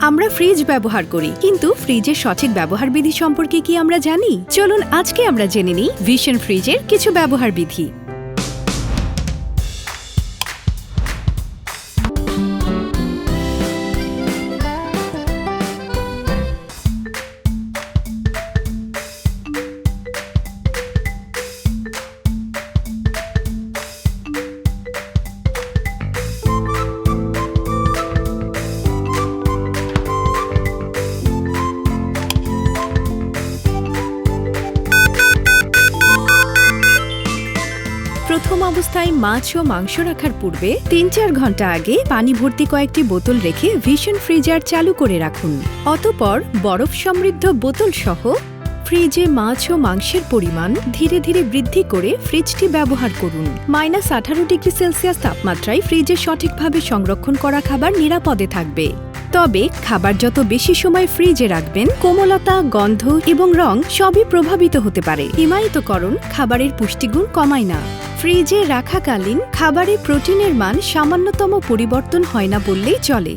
আমরা ফ্রিজ ব্যবহার করি, কিন্তু ফ্রিজের সঠিক ব্যবহার বিধি সম্পর্কে কি আমরা জানি? চলুন আজকে আমরা জেনে নিই ভিশন ফ্রিজের কিছু ব্যবহার বিধি। প্রথম অবস্থায় মাছ ও মাংস রাখার পূর্বে ৩-৪ ঘন্টা আগে পানি ভর্তি কয়েকটি বোতল রেখে ভিশন ফ্রিজার চালু করে রাখুন। অতঃপর বরফ সমৃদ্ধ বোতল সহ ফ্রিজে মাছ ও মাংসের পরিমাণ ধীরে ধীরে বৃদ্ধি করে ফ্রিজটি ব্যবহার করুন। -18°C তাপমাত্রায় ফ্রিজে সঠিকভাবে সংরক্ষণ করা খাবার নিরাপদে থাকবে। তবে খাবার যত বেশি সময় ফ্রিজে রাখবেন, কোমলতা, গন্ধ এবং রং সবই প্রভাবিত হতে পারে। হিমায়িতকরণ খাবারের পুষ্টিগুণ কমায় না। ফ্রিজে রাখাকালীন খাবারে প্রোটিনের মান সামান্যতম পরিবর্তন হয় না বললেই চলে।